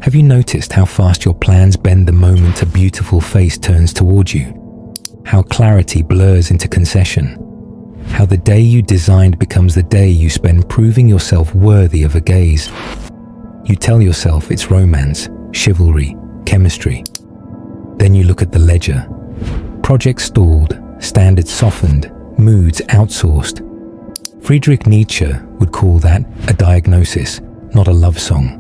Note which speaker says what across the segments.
Speaker 1: Have you noticed how fast your plans bend the moment a beautiful face turns towards you? How clarity blurs into concession? How the day you designed becomes the day you spend proving yourself worthy of a gaze? You tell yourself it's romance, chivalry, chemistry. Then you look at the ledger. Projects stalled, standards softened, moods outsourced. Friedrich Nietzsche would call that a diagnosis, not a love song.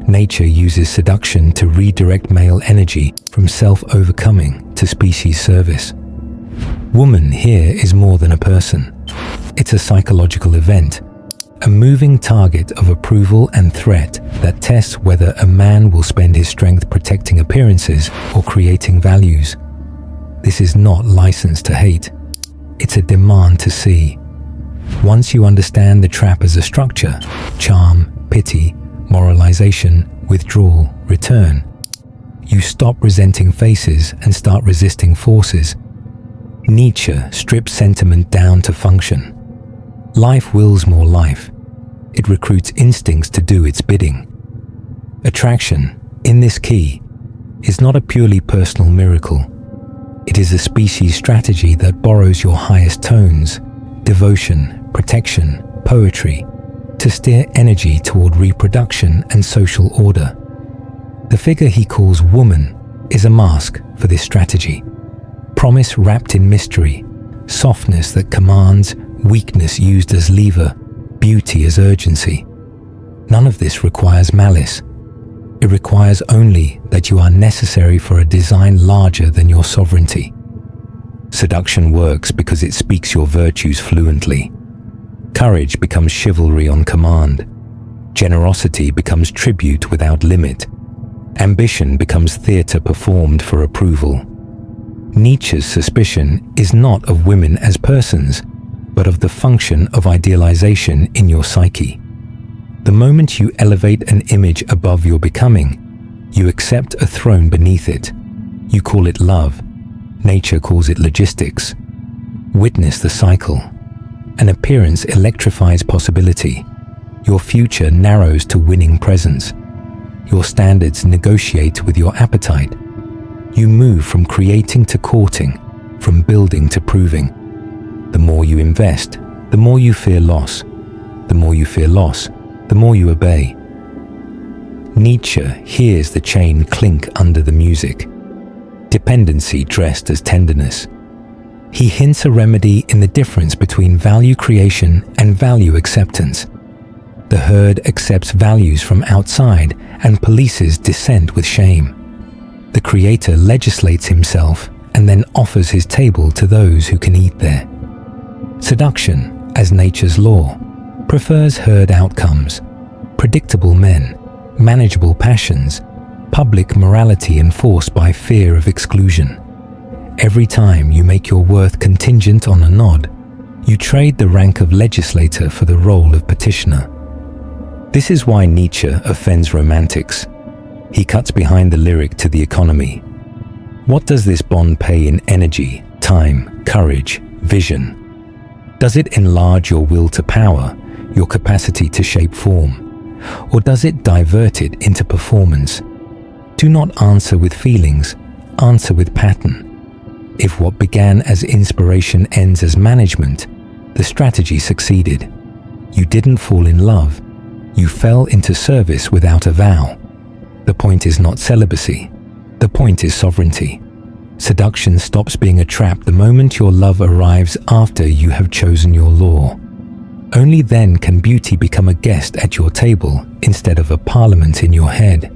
Speaker 1: Nature uses seduction to redirect male energy from self-overcoming to species service. Woman here is more than a person. It's a psychological event, a moving target of approval and threat that tests whether a man will spend his strength protecting appearances or creating values. This is not license to hate. It's a demand to see. Once you understand the trap as a structure, charm, pity, moralization, withdrawal, return, you stop resenting faces and start resisting forces. Nietzsche strips sentiment down to function. Life wills more life. It recruits instincts to do its bidding. Attraction, in this key, is not a purely personal miracle. It is a species strategy that borrows your highest tones, devotion, protection, poetry, to steer energy toward reproduction and social order. The figure he calls woman is a mask for this strategy. Promise wrapped in mystery, softness that commands, weakness used as lever, beauty as urgency. None of this requires malice. It requires only that you are necessary for a design larger than your sovereignty. Seduction works because it speaks your virtues fluently. Courage becomes chivalry on command. Generosity becomes tribute without limit. Ambition becomes theater performed for approval. Nietzsche's suspicion is not of women as persons, but of the function of idealization in your psyche. The moment you elevate an image above your becoming, you accept a throne beneath it. You call it love. Nature calls it logistics. Witness the cycle. An appearance electrifies possibility. Your future narrows to winning presence. Your standards negotiate with your appetite. You move from creating to courting, from building to proving. The more you invest, the more you fear loss. The more you fear loss, the more you obey. Nietzsche hears the chain clink under the music. Dependency dressed as tenderness. He hints a remedy in the difference between value creation and value acceptance. The herd accepts values from outside and polices dissent with shame. The creator legislates himself and then offers his table to those who can eat there. Seduction, as nature's law, prefers herd outcomes, predictable men, manageable passions, public morality enforced by fear of exclusion. Every time you make your worth contingent on a nod, you trade the rank of legislator for the role of petitioner. This is why Nietzsche offends romantics. He cuts behind the lyric to the economy. What does this bond pay in energy, time, courage, vision? Does it enlarge your will to power, your capacity to shape form? Or does it divert it into performance? Do not answer with feelings, answer with pattern. If what began as inspiration ends as management, the strategy succeeded. You didn't fall in love. You fell into service without a vow. The point is not celibacy. The point is sovereignty. Seduction stops being a trap the moment your love arrives after you have chosen your law. Only then can beauty become a guest at your table instead of a parliament in your head.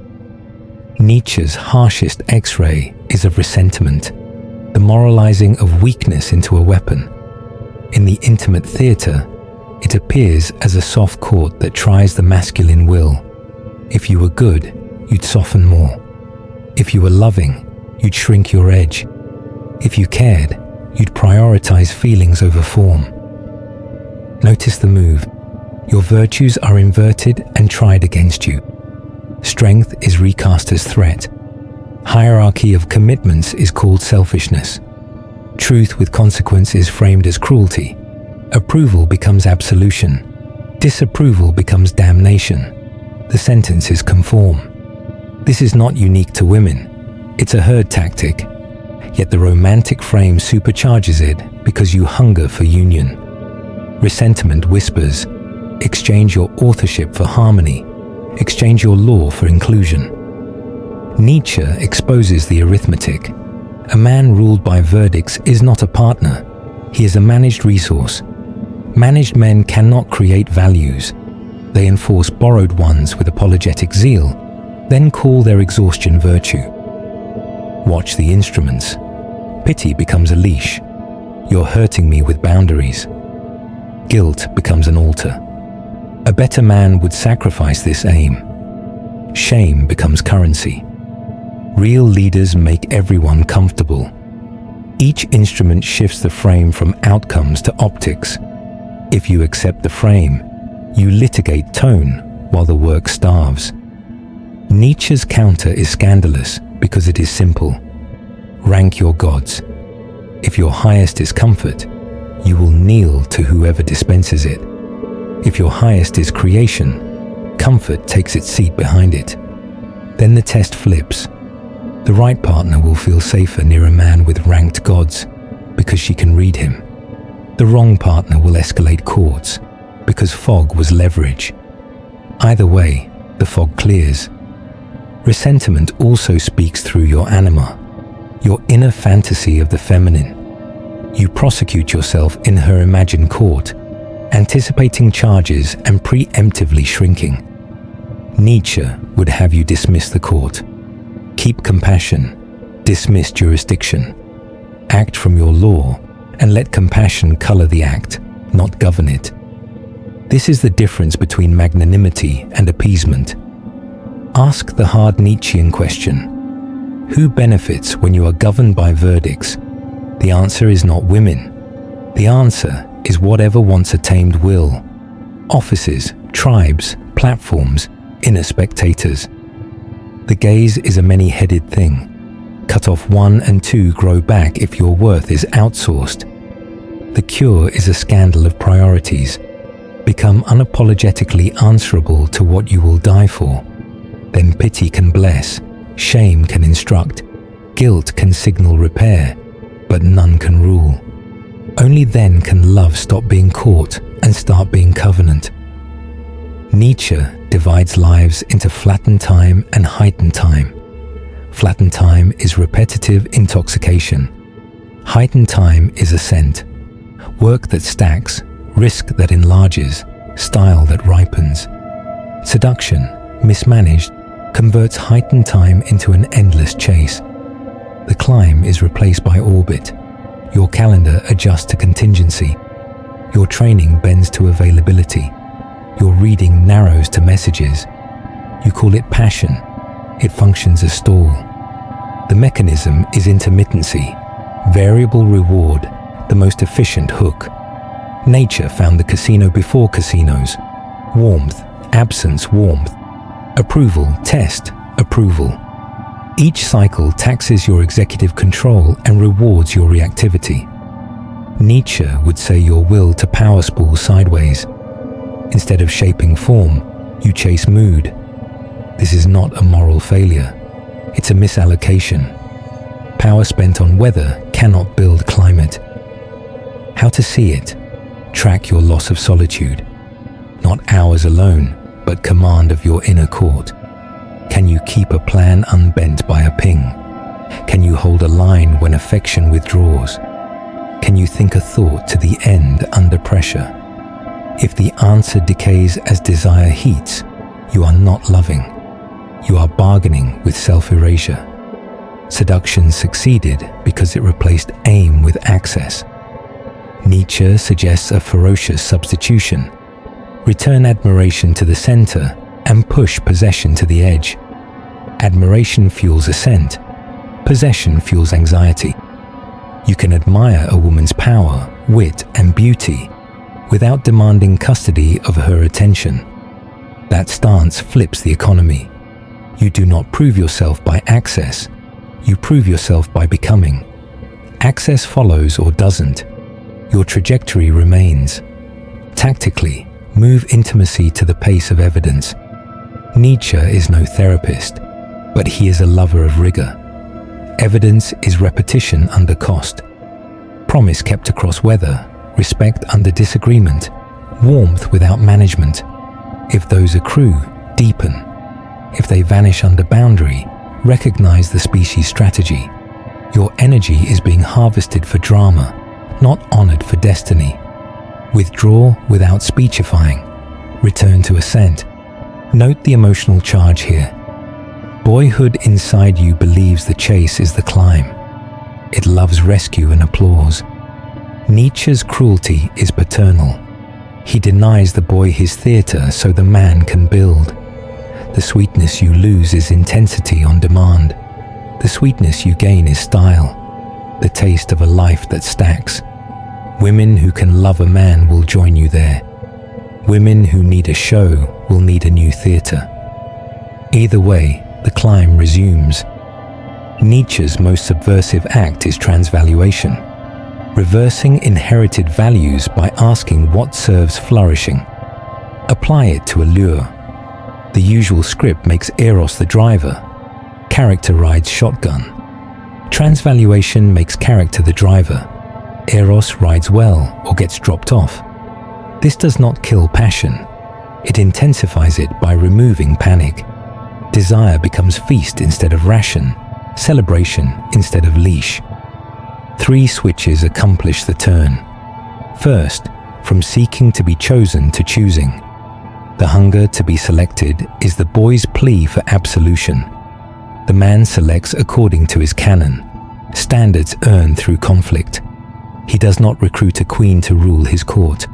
Speaker 1: Nietzsche's harshest X-ray is of resentment, the moralizing of weakness into a weapon. In the intimate theater, it appears as a soft court that tries the masculine will. If you were good, you'd soften more. If you were loving, you'd shrink your edge. If you cared, you'd prioritize feelings over form. Notice the move. Your virtues are inverted and tried against you. Strength is recast as threat. Hierarchy of commitments is called selfishness. Truth with consequence is framed as cruelty. Approval becomes absolution. Disapproval becomes damnation. The sentence is conform. This is not unique to women. It's a herd tactic. Yet the romantic frame supercharges it because you hunger for union. Resentment whispers, exchange your authorship for harmony, exchange your law for inclusion. Nietzsche exposes the arithmetic. A man ruled by verdicts is not a partner. He is a managed resource. Managed men cannot create values. They enforce borrowed ones with apologetic zeal, then call their exhaustion virtue. Watch the instruments. Pity becomes a leash. You're hurting me with boundaries. Guilt becomes an altar. A better man would sacrifice this aim. Shame becomes currency. Real leaders make everyone comfortable. Each instrument shifts the frame from outcomes to optics. If you accept the frame, you litigate tone while the work starves. Nietzsche's counter is scandalous because it is simple. Rank your gods. If your highest is comfort, you will kneel to whoever dispenses it. If your highest is creation, comfort takes its seat behind it. Then the test flips. The right partner will feel safer near a man with ranked gods because she can read him. The wrong partner will escalate courts because fog was leverage. Either way, the fog clears. Resentment also speaks through your anima, your inner fantasy of the feminine. You prosecute yourself in her imagined court, anticipating charges and preemptively shrinking. Nietzsche would have you dismiss the court. Keep compassion, dismiss jurisdiction. Act from your law and let compassion color the act, not govern it. This is the difference between magnanimity and appeasement. Ask the hard Nietzschean question. Who benefits when you are governed by verdicts? The answer is not women. The answer is whatever wants a tamed will. Offices, tribes, platforms, inner spectators. The gaze is a many-headed thing. Cut off one and two grow back if your worth is outsourced. The cure is a scandal of priorities. Become unapologetically answerable to what you will die for. Then pity can bless, shame can instruct, guilt can signal repair, but none can rule. Only then can love stop being caught and start being covenant. Nietzsche divides lives into flattened time and heightened time. Flattened time is repetitive intoxication. Heightened time is ascent. Work that stacks, risk that enlarges, style that ripens. Seduction, mismanaged, converts heightened time into an endless chase. The climb is replaced by orbit. Your calendar adjusts to contingency. Your training bends to availability. Your reading narrows to messages. You call it passion. It functions as stall. The mechanism is intermittency. Variable reward, the most efficient hook. Nature found the casino before casinos. Warmth, absence, warmth. Approval, test, approval. Each cycle taxes your executive control and rewards your reactivity. Nietzsche would say your will to power spool sideways. Instead of shaping form, you chase mood. This is not a moral failure. It's a misallocation. Power spent on weather cannot build climate. How to see it? Track your loss of solitude. Not hours alone, but command of your inner court. Can you keep a plan unbent by a ping? Can you hold a line when affection withdraws? Can you think a thought to the end under pressure? If the answer decays as desire heats, you are not loving. You are bargaining with self-erasure. Seduction succeeded because it replaced aim with access. Nietzsche suggests a ferocious substitution. Return admiration to the center and push possession to the edge. Admiration fuels ascent. Possession fuels anxiety. You can admire a woman's power, wit, and beauty without demanding custody of her attention. That stance flips the economy. You do not prove yourself by access. You prove yourself by becoming. Access follows or doesn't. Your trajectory remains. Tactically, move intimacy to the pace of evidence. Nietzsche is no therapist, but he is a lover of rigor. Evidence is repetition under cost. Promise kept across weather, respect under disagreement, warmth without management. If those accrue, deepen. If they vanish under boundary, recognize the species strategy. Your energy is being harvested for drama, not honored for destiny. Withdraw without speechifying. Return to assent. Note the emotional charge here. Boyhood inside you believes the chase is the climb. It loves rescue and applause. Nietzsche's cruelty is paternal. He denies the boy his theater so the man can build. The sweetness you lose is intensity on demand. The sweetness you gain is style, the taste of a life that stacks. Women who can love a man will join you there. Women who need a show will need a new theater. Either way, the climb resumes. Nietzsche's most subversive act is transvaluation, reversing inherited values by asking what serves flourishing. Apply it to allure. The usual script makes eros the driver. Character rides shotgun. Transvaluation makes character the driver. Eros rides well or gets dropped off. This does not kill passion. It intensifies it by removing panic. Desire becomes feast instead of ration, celebration instead of leash. 3 switches accomplish the turn. First, from seeking to be chosen to choosing. The hunger to be selected is the boy's plea for absolution. The man selects according to his canon, standards earned through conflict. He does not recruit a queen to rule his court.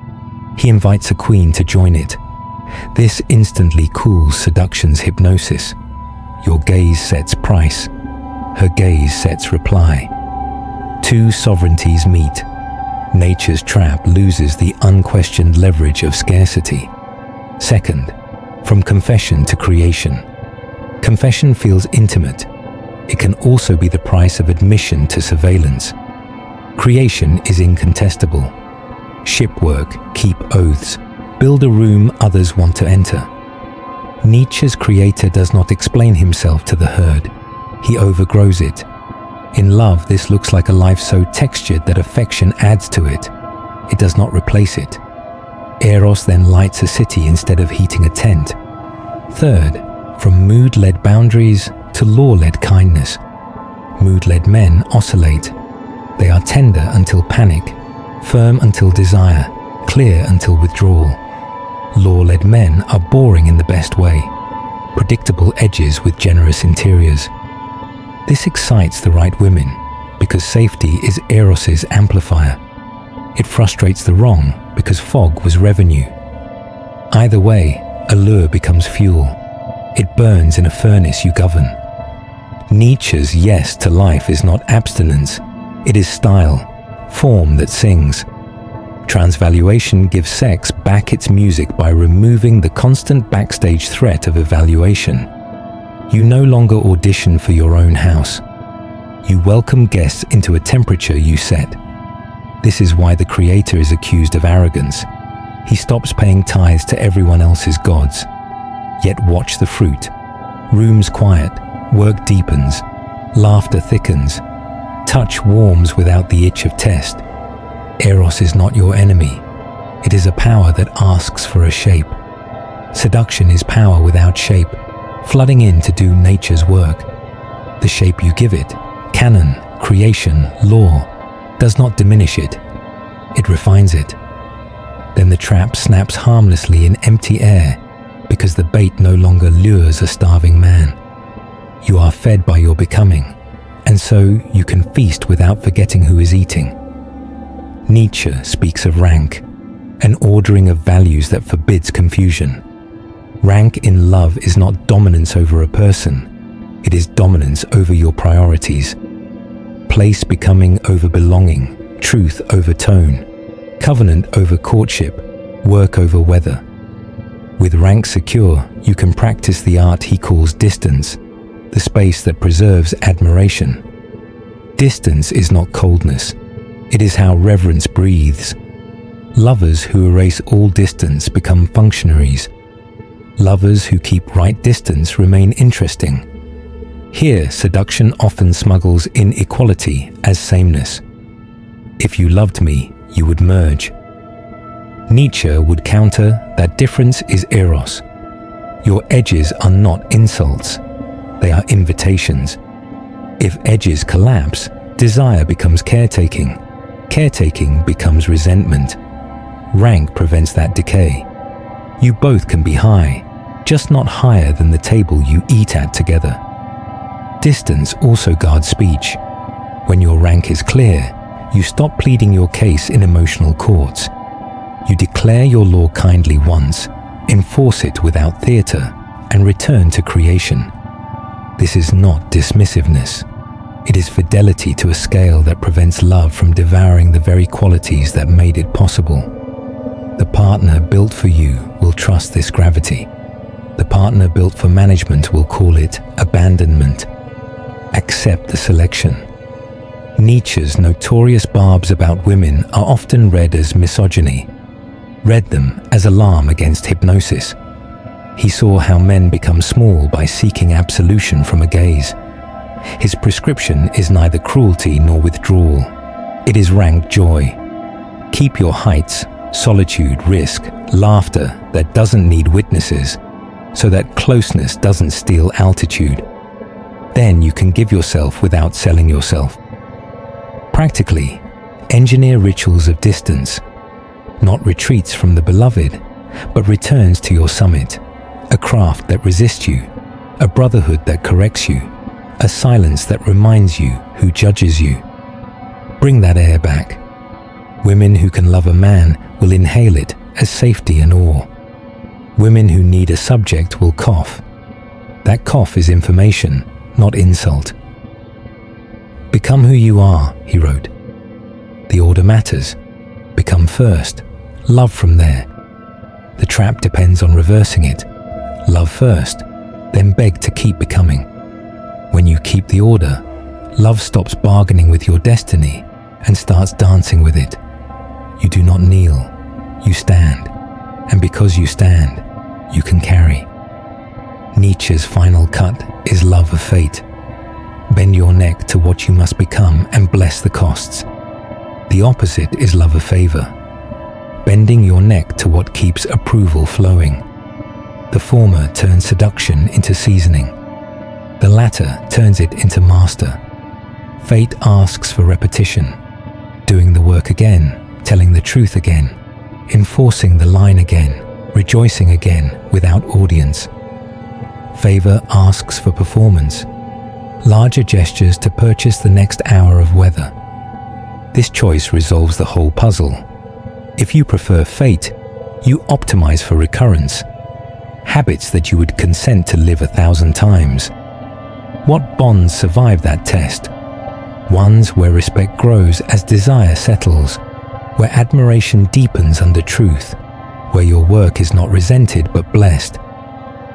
Speaker 1: He invites a queen to join it. This instantly cools seduction's hypnosis. Your gaze sets price. Her gaze sets reply. 2 sovereignties meet. Nature's trap loses the unquestioned leverage of scarcity. Second, from confession to creation. Confession feels intimate. It can also be the price of admission to surveillance. Creation is incontestable. Shipwork, keep oaths. Build a room others want to enter. Nietzsche's creator does not explain himself to the herd. He overgrows it. In love, this looks like a life so textured that affection adds to it. It does not replace it. Eros then lights a city instead of heating a tent. Third, from mood-led boundaries to law-led kindness. Mood-led men oscillate. They are tender until panic, firm until desire, clear until withdrawal. Law-led men are boring in the best way, predictable edges with generous interiors. This excites the right women because safety is Eros's amplifier. It frustrates the wrong because fog was revenue. Either way, allure becomes fuel. It burns in a furnace you govern. Nietzsche's yes to life is not abstinence. It is style, form that sings. Transvaluation gives sex back its music by removing the constant backstage threat of evaluation. You no longer audition for your own house. You welcome guests into a temperature you set. This is why the creator is accused of arrogance. He stops paying tithes to everyone else's gods. Yet watch the fruit. Rooms quiet, work deepens, laughter thickens, touch warms without the itch of test. Eros is not your enemy. It is a power that asks for a shape. Seduction is power without shape, flooding in to do nature's work. The shape you give it, canon, creation, law, does not diminish it. It refines it. Then the trap snaps harmlessly in empty air because the bait no longer lures a starving man. You are fed by your becoming, and so you can feast without forgetting who is eating. Nietzsche speaks of rank, an ordering of values that forbids confusion. Rank in love is not dominance over a person. It is dominance over your priorities. Place becoming over belonging, truth over tone, covenant over courtship, work over weather. With rank secure, you can practice the art he calls distance, the space that preserves admiration. Distance is not coldness. It is how reverence breathes. Lovers who erase all distance become functionaries. Lovers who keep right distance remain interesting. Here, seduction often smuggles in equality as sameness. If you loved me, you would merge. Nietzsche would counter that difference is eros. Your edges are not insults, they are invitations. If edges collapse, desire becomes caretaking. Caretaking becomes resentment. Rank prevents that decay. You both can be high, just not higher than the table you eat at together. Distance also guards speech. When your rank is clear, you stop pleading your case in emotional courts. You declare your law kindly once, enforce it without theatre, and return to creation. This is not dismissiveness. It is fidelity to a scale that prevents love from devouring the very qualities that made it possible. The partner built for you will trust this gravity. The partner built for management will call it abandonment. Accept the selection. Nietzsche's notorious barbs about women are often read as misogyny. Read them as alarm against hypnosis. He saw how men become small by seeking absolution from a gaze. His prescription is neither cruelty nor withdrawal. It is rank joy. Keep your heights, solitude, risk, laughter that doesn't need witnesses, so that closeness doesn't steal altitude. Then you can give yourself without selling yourself. Practically, engineer rituals of distance, not retreats from the beloved, but returns to your summit, a craft that resists you, a brotherhood that corrects you, a silence that reminds you who judges you. Bring that air back. Women who can love a man will inhale it as safety and awe. Women who need a subject will cough. That cough is information, not insult. Become who you are, he wrote. The order matters. Become first. Love from there. The trap depends on reversing it. Love first, then beg to keep becoming. When you keep the order, love stops bargaining with your destiny and starts dancing with it. You do not kneel, you stand. And because you stand, you can carry. Nietzsche's final cut is love of fate. Bend your neck to what you must become and bless the costs. The opposite is love of favor. Bending your neck to what keeps approval flowing. The former turns seduction into seasoning. The latter turns it into master. Fate asks for repetition, doing the work again, telling the truth again, enforcing the line again, rejoicing again without audience. Favor asks for performance, larger gestures to purchase the next hour of weather. This choice resolves the whole puzzle. If you prefer fate, you optimize for recurrence, habits that you would consent to live 1,000 times. What bonds survive that test? Ones where respect grows as desire settles, where admiration deepens under truth, where your work is not resented but blessed.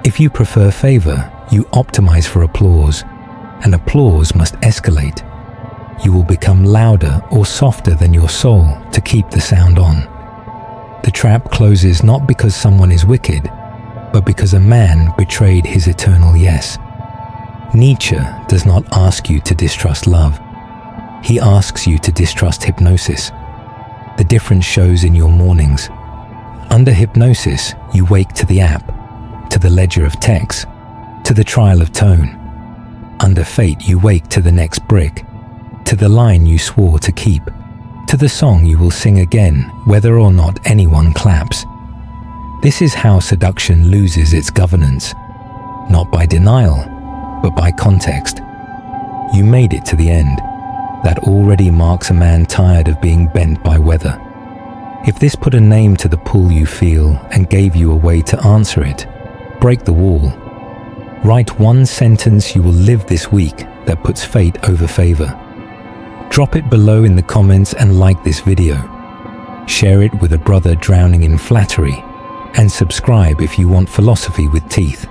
Speaker 1: If you prefer favor, you optimize for applause, and applause must escalate. You will become louder or softer than your soul to keep the sound on. The trap closes not because someone is wicked, but because a man betrayed his eternal yes. Nietzsche does not ask you to distrust love. He asks you to distrust hypnosis. The difference shows in your mornings. Under hypnosis, you wake to the app, to the ledger of text, to the trial of tone. Under fate, you wake to the next brick, to the line you swore to keep, to the song you will sing again, whether or not anyone claps. This is how seduction loses its governance, not by denial, but by context. You made it to the end. That already marks a man tired of being bent by weather. If this put a name to the pull you feel and gave you a way to answer it, break the wall. Write one sentence you will live this week that puts fate over favor. Drop it below in the comments and like this video. Share it with a brother drowning in flattery, and subscribe if you want philosophy with teeth.